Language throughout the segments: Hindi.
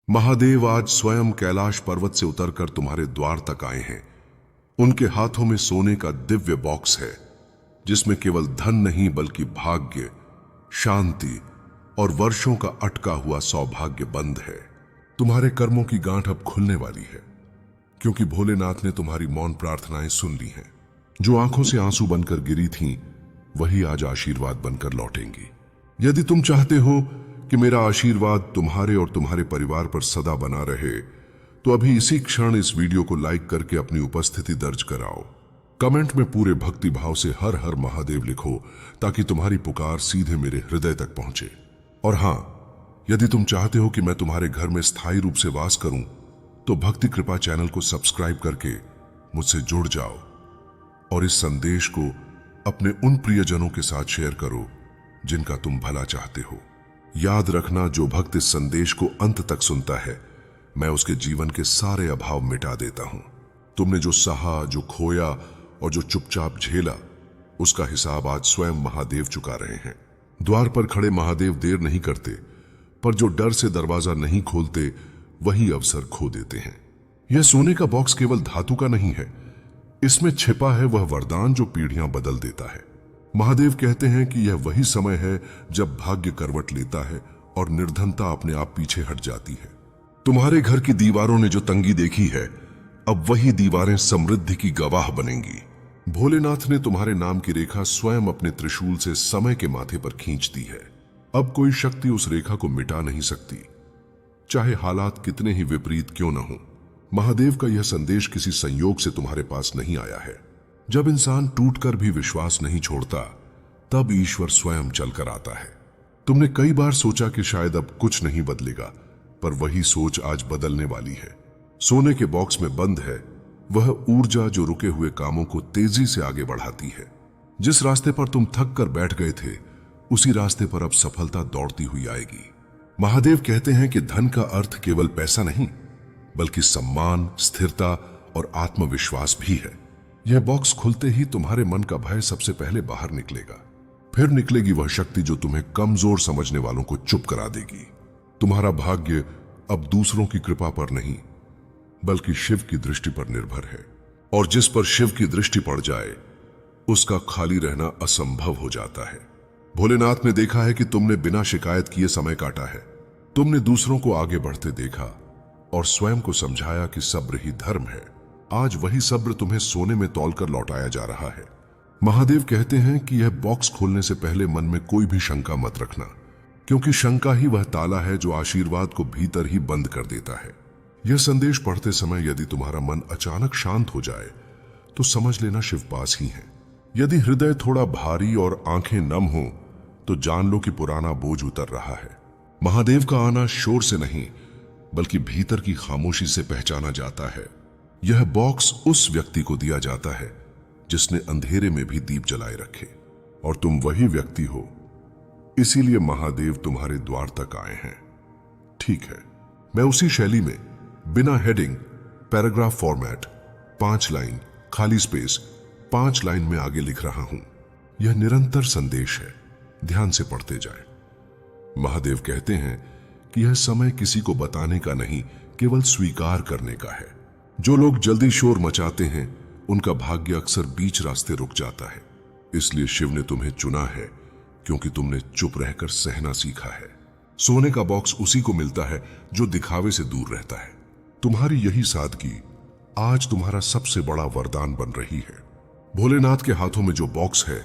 महादेव आज स्वयं कैलाश पर्वत से उतरकर तुम्हारे द्वार तक आए हैं। उनके हाथों में सोने का दिव्य बॉक्स है, जिसमें केवल धन नहीं बल्कि भाग्य, शांति और वर्षों का अटका हुआ सौभाग्य बंद है। तुम्हारे कर्मों की गांठ अब खुलने वाली है, क्योंकि भोलेनाथ ने तुम्हारी मौन प्रार्थनाएं सुन ली हैं। जो आंखों से आंसू बनकर गिरी थीं, वही आज आशीर्वाद बनकर लौटेंगी। यदि तुम चाहते हो कि मेरा आशीर्वाद तुम्हारे और तुम्हारे परिवार पर सदा बना रहे, तो अभी इसी क्षण इस वीडियो को लाइक करके अपनी उपस्थिति दर्ज कराओ। कमेंट में पूरे भक्ति भाव से हर हर महादेव लिखो, ताकि तुम्हारी पुकार सीधे मेरे हृदय तक पहुंचे। और हां, यदि तुम चाहते हो कि मैं तुम्हारे घर में स्थायी रूप से वास करूं, तो भक्ति कृपा चैनल को सब्सक्राइब करके मुझसे जुड़ जाओ और इस संदेश को अपने उन प्रियजनों के साथ शेयर करो जिनका तुम भला चाहते हो। याद रखना, जो भक्त इस संदेश को अंत तक सुनता है, मैं उसके जीवन के सारे अभाव मिटा देता हूं। तुमने जो सहा, जो खोया और जो चुपचाप झेला, उसका हिसाब आज स्वयं महादेव चुका रहे हैं। द्वार पर खड़े महादेव देर नहीं करते, पर जो डर से दरवाजा नहीं खोलते वही अवसर खो देते हैं। यह सोने का बॉक्स केवल धातु का नहीं है, इसमें छिपा है वह वरदान जो पीढ़ियां बदल देता है। महादेव कहते हैं कि यह वही समय है जब भाग्य करवट लेता है और निर्धनता अपने आप पीछे हट जाती है। तुम्हारे घर की दीवारों ने जो तंगी देखी है, अब वही दीवारें समृद्धि की गवाह बनेंगी। भोलेनाथ ने तुम्हारे नाम की रेखा स्वयं अपने त्रिशूल से समय के माथे पर खींच दी है। अब कोई शक्ति उस रेखा को मिटा नहीं सकती, चाहे हालात कितने ही विपरीत क्यों न हो। महादेव का यह संदेश किसी संयोग से तुम्हारे पास नहीं आया है। जब इंसान टूटकर भी विश्वास नहीं छोड़ता, तब ईश्वर स्वयं चलकर आता है। तुमने कई बार सोचा कि शायद अब कुछ नहीं बदलेगा, पर वही सोच आज बदलने वाली है। सोने के बॉक्स में बंद है वह ऊर्जा जो रुके हुए कामों को तेजी से आगे बढ़ाती है। जिस रास्ते पर तुम थक कर बैठ गए थे, उसी रास्ते पर अब सफलता दौड़ती हुई आएगी। महादेव कहते हैं कि धन का अर्थ केवल पैसा नहीं, बल्कि सम्मान, स्थिरता और आत्मविश्वास भी है। यह बॉक्स खुलते ही तुम्हारे मन का भय सबसे पहले बाहर निकलेगा। फिर निकलेगी वह शक्ति जो तुम्हें कमजोर समझने वालों को चुप करा देगी। तुम्हारा भाग्य अब दूसरों की कृपा पर नहीं, बल्कि शिव की दृष्टि पर निर्भर है। और जिस पर शिव की दृष्टि पड़ जाए, उसका खाली रहना असंभव हो जाता है। भोलेनाथ ने देखा है कि तुमने बिना शिकायत किए समय काटा है। तुमने दूसरों को आगे बढ़ते देखा और स्वयं को समझाया कि सब्र ही धर्म है। आज वही सब्र तुम्हें सोने में तौलकर लौटाया जा रहा है। महादेव कहते हैं कि यह बॉक्स खोलने से पहले मन में कोई भी शंका मत रखना, क्योंकि शंका ही वह ताला है जो आशीर्वाद को भीतर ही बंद कर देता है। यह संदेश पढ़ते समय यदि तुम्हारा मन अचानक शांत हो जाए, तो समझ लेना शिव पास ही है। यदि हृदय थोड़ा भारी और आंखें नम हो, तो जान लो कि पुराना बोझ उतर रहा है। महादेव का आना शोर से नहीं, बल्कि भीतर की खामोशी से पहचाना जाता है। यह बॉक्स उस व्यक्ति को दिया जाता है जिसने अंधेरे में भी दीप जलाए रखे, और तुम वही व्यक्ति हो। इसीलिए महादेव तुम्हारे द्वार तक आए हैं। ठीक है, मैं उसी शैली में, बिना हेडिंग, पैराग्राफ फॉर्मेट, 5 लाइन, खाली स्पेस, 5 लाइन में आगे लिख रहा हूं। यह निरंतर संदेश है, ध्यान से पढ़ते जाएं। महादेव कहते हैं कि यह समय किसी को बताने का नहीं, केवल स्वीकार करने का है। जो लोग जल्दी शोर मचाते हैं, उनका भाग्य अक्सर बीच रास्ते रुक जाता है। इसलिए शिव ने तुम्हें चुना है, क्योंकि तुमने चुप रहकर सहना सीखा है। सोने का बॉक्स उसी को मिलता है जो दिखावे से दूर रहता है। तुम्हारी यही सादगी आज तुम्हारा सबसे बड़ा वरदान बन रही है। भोलेनाथ के हाथों में जो बॉक्स है,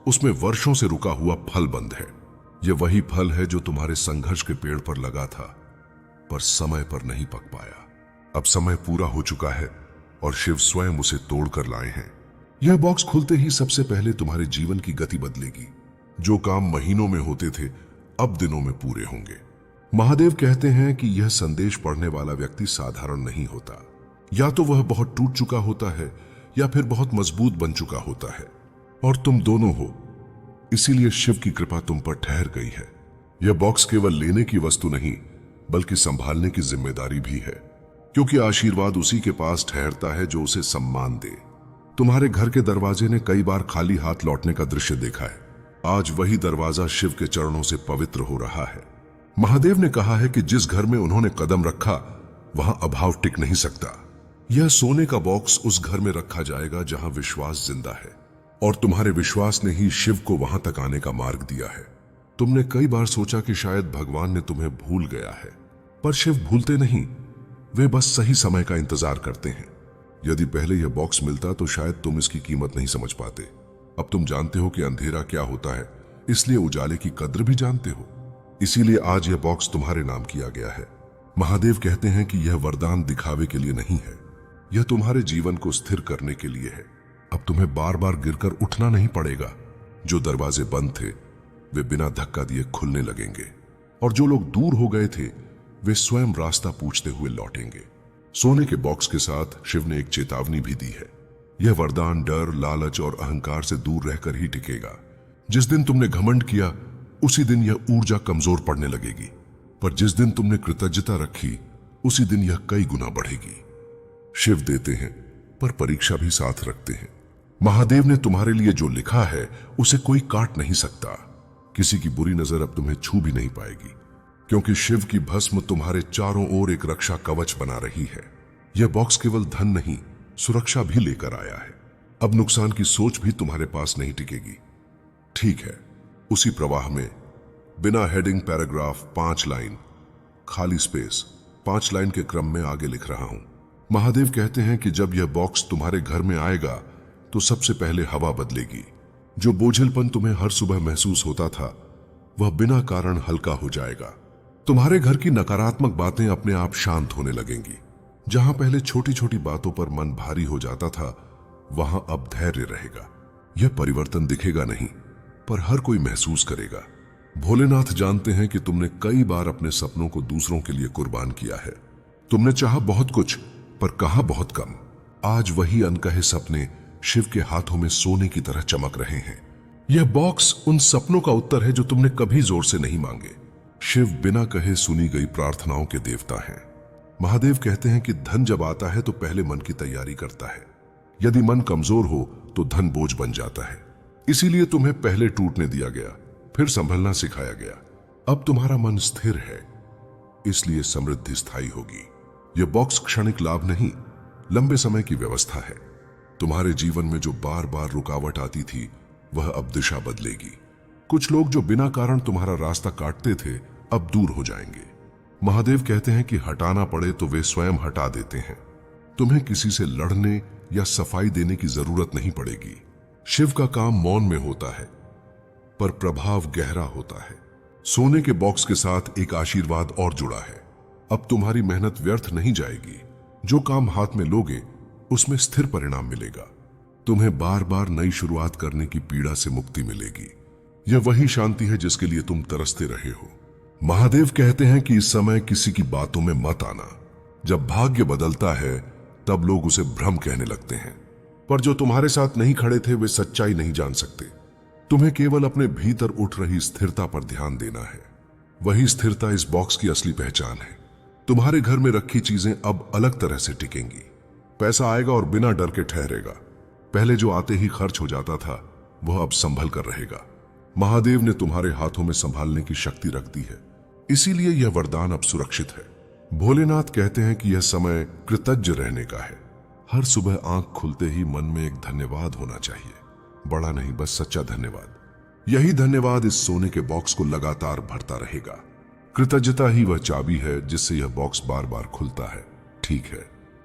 उसमें वर्षों से रुका हुआ फल बंद है। यह वही फल है जो तुम्हारे संघर्ष के पेड़ पर लगा था, पर समय पर नहीं पक पाया। अब समय पूरा हो चुका है और शिव स्वयं उसे तोड़कर लाए हैं। यह बॉक्स खुलते ही सबसे पहले तुम्हारे जीवन की गति बदलेगी। जो काम महीनों में होते थे, अब दिनों में पूरे होंगे। महादेव कहते हैं कि यह संदेश पढ़ने वाला व्यक्ति साधारण नहीं होता। या तो वह बहुत टूट चुका होता है, या फिर बहुत मजबूत बन चुका होता है, और तुम दोनों हो। इसीलिए शिव की कृपा तुम पर ठहर गई है। यह बॉक्स केवल लेने की वस्तु नहीं, बल्कि संभालने की जिम्मेदारी भी है, क्योंकि आशीर्वाद उसी के पास ठहरता है जो उसे सम्मान दे। तुम्हारे घर के दरवाजे ने कई बार खाली हाथ लौटने का दृश्य देखा है। आज वही दरवाजा शिव के चरणों से पवित्र हो रहा है। महादेव ने कहा है कि जिस घर में उन्होंने कदम रखा वहां अभाव टिक नहीं सकता। यह सोने का बॉक्स उस घर में रखा जाएगा जहां विश्वास जिंदा है, और तुम्हारे विश्वास ने ही शिव को वहां तक आने का मार्ग दिया है। तुमने कई बार सोचा कि शायद भगवान ने तुम्हें भूल गया है, पर शिव भूलते नहीं, वे बस सही समय का इंतजार करते हैं। यदि पहले यह बॉक्स मिलता तो शायद तुम इसकी कीमत नहीं समझ पाते। अब तुम जानते हो कि अंधेरा क्या होता है, इसलिए उजाले की कद्र भी जानते हो। इसीलिए आज यह बॉक्स तुम्हारे नाम किया गया है। महादेव कहते हैं कि यह वरदान दिखावे के लिए नहीं है, यह तुम्हारे जीवन को स्थिर करने के लिए है। अब तुम्हें बार बार गिरकर उठना नहीं पड़ेगा। जो दरवाजे बंद थे वे बिना धक्का दिए खुलने लगेंगे, और जो लोग दूर हो गए थे वे स्वयं रास्ता पूछते हुए लौटेंगे। सोने के बॉक्स के साथ शिव ने एक चेतावनी भी दी है। यह वरदान डर, लालच और अहंकार से दूर रहकर ही टिकेगा। जिस दिन तुमने घमंड किया उसी दिन यह ऊर्जा कमजोर पड़ने लगेगी, पर जिस दिन तुमने कृतज्ञता रखी उसी दिन यह कई गुना बढ़ेगी। शिव देते हैं पर परीक्षा भी साथ रखते हैं। महादेव ने तुम्हारे लिए जो लिखा है उसे कोई काट नहीं सकता। किसी की बुरी नजर अब तुम्हें छू भी नहीं पाएगी, क्योंकि शिव की भस्म तुम्हारे चारों ओर एक रक्षा कवच बना रही है। यह बॉक्स केवल धन नहीं, सुरक्षा भी लेकर आया है। अब नुकसान की सोच भी तुम्हारे पास नहीं टिकेगी। ठीक है, उसी प्रवाह में बिना हेडिंग पैराग्राफ 5 लाइन, खाली स्पेस 5 लाइन के क्रम में आगे लिख रहा हूं। महादेव कहते हैं कि जब यह बॉक्स तुम्हारे घर में आएगा तो सबसे पहले हवा बदलेगी। जो बोझलपन तुम्हें हर सुबह महसूस होता था वह बिना कारण हल्का हो जाएगा। तुम्हारे घर की नकारात्मक बातें अपने आप शांत होने लगेंगी। जहां पहले छोटी छोटी बातों पर मन भारी हो जाता था वहां अब धैर्य रहेगा। यह परिवर्तन दिखेगा नहीं, पर हर कोई महसूस करेगा। भोलेनाथ जानते हैं कि तुमने कई बार अपने सपनों को दूसरों के लिए कुर्बान किया है। तुमने चाहा बहुत कुछ पर कहा बहुत कम। आज वही अनकहे सपने शिव के हाथों में सोने की तरह चमक रहे हैं। यह बॉक्स उन सपनों का उत्तर है जो तुमने कभी जोर से नहीं मांगे। शिव बिना कहे सुनी गई प्रार्थनाओं के देवता हैं। महादेव कहते हैं कि धन जब आता है तो पहले मन की तैयारी करता है। यदि मन कमजोर हो तो धन बोझ बन जाता है। इसीलिए तुम्हें पहले टूटने दिया गया, फिर संभलना सिखाया गया। अब तुम्हारा मन स्थिर है, इसलिए समृद्धि स्थायी होगी। यह बॉक्स क्षणिक लाभ नहीं, लंबे समय की व्यवस्था है। तुम्हारे जीवन में जो बार बार रुकावट आती थी वह अब दिशा बदलेगी। कुछ लोग जो बिना कारण तुम्हारा रास्ता काटते थे अब दूर हो जाएंगे। महादेव कहते हैं कि हटाना पड़े तो वे स्वयं हटा देते हैं। तुम्हें किसी से लड़ने या सफाई देने की जरूरत नहीं पड़ेगी। शिव का काम मौन में होता है, पर प्रभाव गहरा होता है। सोने के बॉक्स के साथ एक आशीर्वाद और जुड़ा है। अब तुम्हारी मेहनत व्यर्थ नहीं जाएगी। जो काम हाथ में लोगे उसमें स्थिर परिणाम मिलेगा। तुम्हें बार बार नई शुरुआत करने की पीड़ा से मुक्ति मिलेगी। यह वही शांति है जिसके लिए तुम तरसते रहे हो। महादेव कहते हैं कि इस समय किसी की बातों में मत आना। जब भाग्य बदलता है तब लोग उसे भ्रम कहने लगते हैं, पर जो तुम्हारे साथ नहीं खड़े थे वे सच्चाई नहीं जान सकते। तुम्हें केवल अपने भीतर उठ रही स्थिरता पर ध्यान देना है। वही स्थिरता इस बॉक्स की असली पहचान है। तुम्हारे घर में रखी चीजें अब अलग तरह से टिकेंगी। पैसा आएगा और बिना डर के ठहरेगा। पहले जो आते ही खर्च हो जाता था वह अब संभल कर रहेगा। महादेव ने तुम्हारे हाथों में संभालने की शक्ति रख दी है, इसीलिए यह वरदान अब सुरक्षित है। भोलेनाथ कहते हैं कि यह समय कृतज्ञ रहने का है। हर सुबह आंख खुलते ही मन में एक धन्यवाद होना चाहिए, बड़ा नहीं बस सच्चा धन्यवाद। यही धन्यवाद इस सोने के बॉक्स को लगातार भरता रहेगा। कृतज्ञता ही वह चाबी है जिससे यह बॉक्स बार बार खुलता है। ठीक है,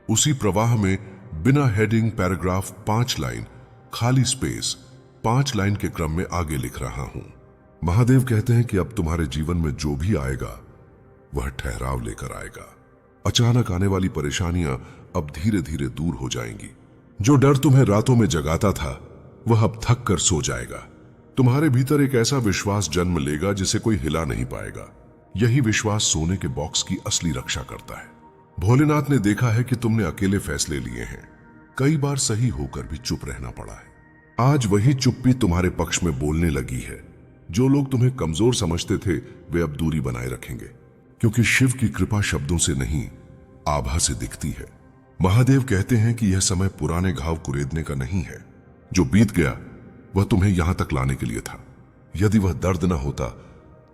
उसी प्रवाह में बिना हेडिंग पैराग्राफ 5 लाइन, खाली स्पेस 5 लाइन के क्रम में आगे लिख रहा हूं। महादेव कहते हैं कि अब तुम्हारे जीवन में जो भी आएगा वह ठहराव लेकर आएगा। अचानक आने वाली परेशानियां अब धीरे धीरे दूर हो जाएंगी। जो डर तुम्हें रातों में जगाता था वह अब थक कर सो जाएगा। तुम्हारे भीतर एक ऐसा विश्वास जन्म लेगा जिसे कोई हिला नहीं पाएगा। यही विश्वास सोने के बॉक्स की असली रक्षा करता है। भोलेनाथ ने देखा है कि तुमने अकेले फैसले लिए हैं। कई बार सही होकर भी चुप रहना पड़ा है। आज वही चुप्पी तुम्हारे पक्ष में बोलने लगी है। जो लोग तुम्हें कमजोर समझते थे वे अब दूरी बनाए रखेंगे, क्योंकि शिव की कृपा शब्दों से नहीं आभा से दिखती है। महादेव कहते हैं कि यह समय पुराने घाव कुरेदने का नहीं है। जो बीत गया वह तुम्हें यहां तक लाने के लिए था। यदि वह दर्द न होता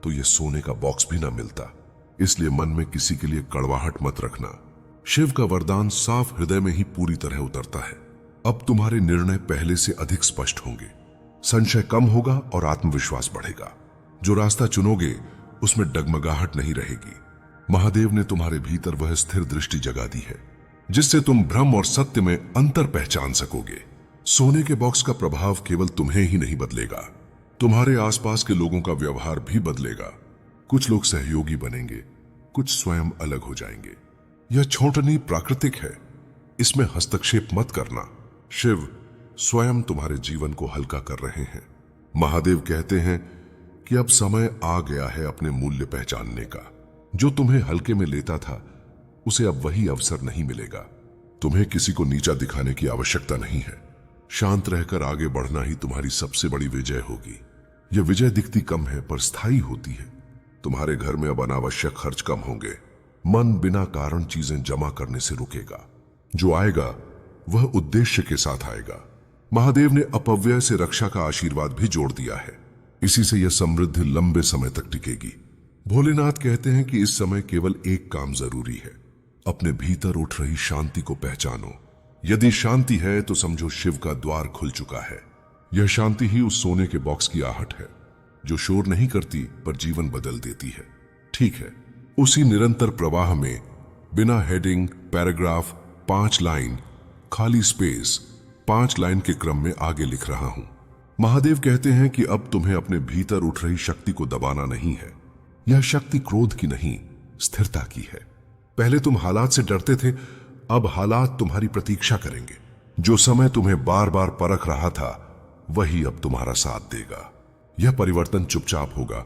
तो यह सोने का बॉक्स भी ना मिलता। इसलिए मन में किसी के लिए कड़वाहट मत रखना। शिव का वरदान साफ हृदय में ही पूरी तरह उतरता है। अब तुम्हारे निर्णय पहले से अधिक स्पष्ट होंगे, संशय कम होगा और आत्मविश्वास बढ़ेगा। जो रास्ता चुनोगे उसमें डगमगाहट नहीं रहेगी। महादेव ने तुम्हारे भीतर वह स्थिर दृष्टि जगा दी है जिससे तुम भ्रम और सत्य में अंतर पहचान सकोगे। सोने के बॉक्स का प्रभाव केवल तुम्हें ही नहीं बदलेगा, तुम्हारे आसपास के लोगों का व्यवहार भी बदलेगा। कुछ लोग सहयोगी बनेंगे, कुछ स्वयं अलग हो जाएंगे। यह छौंटनी प्राकृतिक है, इसमें हस्तक्षेप मत करना। शिव स्वयं तुम्हारे जीवन को हल्का कर रहे हैं। महादेव कहते हैं कि अब समय आ गया है अपने मूल्य पहचानने का। जो तुम्हें हल्के में लेता था उसे अब वही अवसर नहीं मिलेगा। तुम्हें किसी को नीचा दिखाने की आवश्यकता नहीं है। शांत रहकर आगे बढ़ना ही तुम्हारी सबसे बड़ी विजय होगी। यह विजय दिखती कम है पर स्थायी होती है। तुम्हारे घर में अब अनावश्यक खर्च कम होंगे। मन बिना कारण चीजें जमा करने से रुकेगा। जो आएगा वह उद्देश्य के साथ आएगा। महादेव ने अपव्यय से रक्षा का आशीर्वाद भी जोड़ दिया है। इसी से यह समृद्धि लंबे समय तक टिकेगी। भोलेनाथ कहते हैं कि इस समय केवल एक काम जरूरी है, अपने भीतर उठ रही शांति को पहचानो। यदि शांति है तो समझो शिव का द्वार खुल चुका है। यह शांति ही उस सोने के बॉक्स की आहट है जो शोर नहीं करती पर जीवन बदल देती है। ठीक है, उसी निरंतर प्रवाह में बिना हेडिंग, पैराग्राफ, 5 लाइन, खाली स्पेस, 5 लाइन के क्रम में आगे लिख रहा हूं। महादेव कहते हैं कि अब तुम्हें अपने भीतर उठ रही शक्ति को दबाना नहीं है। यह शक्ति क्रोध की नहीं, स्थिरता की है। पहले तुम हालात से डरते थे, अब हालात तुम्हारी प्रतीक्षा करेंगे। जो समय तुम्हें बार बार परख रहा था वही अब तुम्हारा साथ देगा। यह परिवर्तन चुपचाप होगा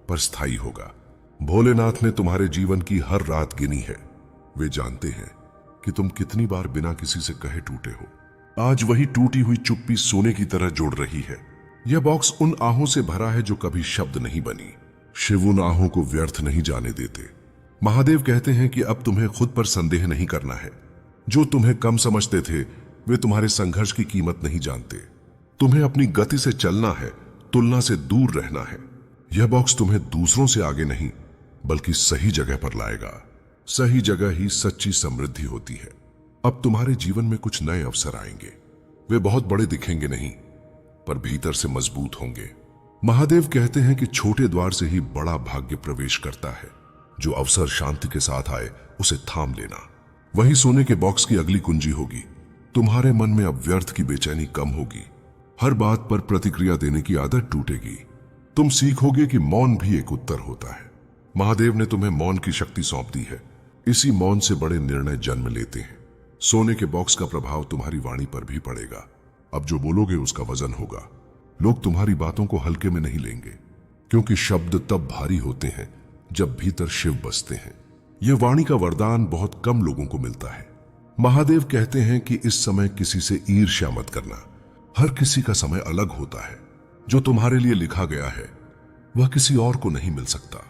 पर स्थायी होगा। भोलेनाथ ने तुम्हारे जीवन की हर रात गिनी है। वे जानते हैं कि तुम कितनी बार बिना किसी से कहे टूटे हो। आज वही टूटी हुई चुप्पी सोने की तरह जुड़ रही है। यह बॉक्स उन आहों से भरा है जो कभी शब्द नहीं बनी। शिव उन आहों को व्यर्थ नहीं जाने देते। महादेव कहते हैं कि अब तुम्हें खुद पर संदेह नहीं करना है। जो तुम्हें कम समझते थे वे तुम्हारे संघर्ष की कीमत नहीं जानते। तुम्हें अपनी गति से चलना है, तुलना से दूर रहना है। यह बॉक्स तुम्हें दूसरों से आगे नहीं बल्कि सही जगह पर लाएगा। सही जगह ही सच्ची समृद्धि होती है। अब तुम्हारे जीवन में कुछ नए अवसर आएंगे। वे बहुत बड़े दिखेंगे नहीं पर भीतर से मजबूत होंगे। महादेव कहते हैं कि छोटे द्वार से ही बड़ा भाग्य प्रवेश करता है। जो अवसर शांति के साथ आए उसे थाम लेना। वही सोने के बॉक्स की अगली कुंजी होगी। तुम्हारे मन में अब व्यर्थ की बेचैनी कम होगी। हर बात पर प्रतिक्रिया देने की आदत टूटेगी। तुम सीखोगे कि मौन भी एक उत्तर होता है। महादेव ने तुम्हें मौन की शक्ति सौंप दी है। इसी मौन से बड़े निर्णय जन्म लेते हैं। सोने के बॉक्स का प्रभाव तुम्हारी वाणी पर भी पड़ेगा। अब जो बोलोगे उसका वजन होगा। लोग तुम्हारी बातों को हल्के में नहीं लेंगे, क्योंकि शब्द तब भारी होते हैं जब भीतर शिव बसते हैं। यह वाणी का वरदान बहुत कम लोगों को मिलता है। महादेव कहते हैं कि इस समय किसी से ईर्ष्या मत करना। हर किसी का समय अलग होता है। जो तुम्हारे लिए लिखा गया है वह किसी और को नहीं मिल सकता।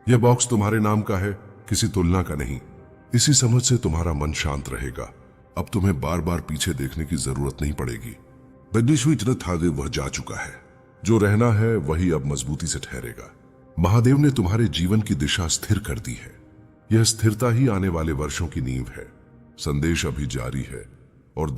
यह बॉक्स तुम्हारे नाम का है, किसी तुलना का नहीं। इसी समझ से तुम्हारा मन शांत रहेगा। अब तुम्हें बार बार पीछे देखने की जरूरत नहीं पड़ेगी। बदलिश था वह जा चुका है। जो रहना है वही अब मजबूती से ठहरेगा। महादेव ने तुम्हारे जीवन की दिशा स्थिर कर दी है। यह स्थिरता ही आने वाले वर्षों की नींव है। संदेश अभी जारी है और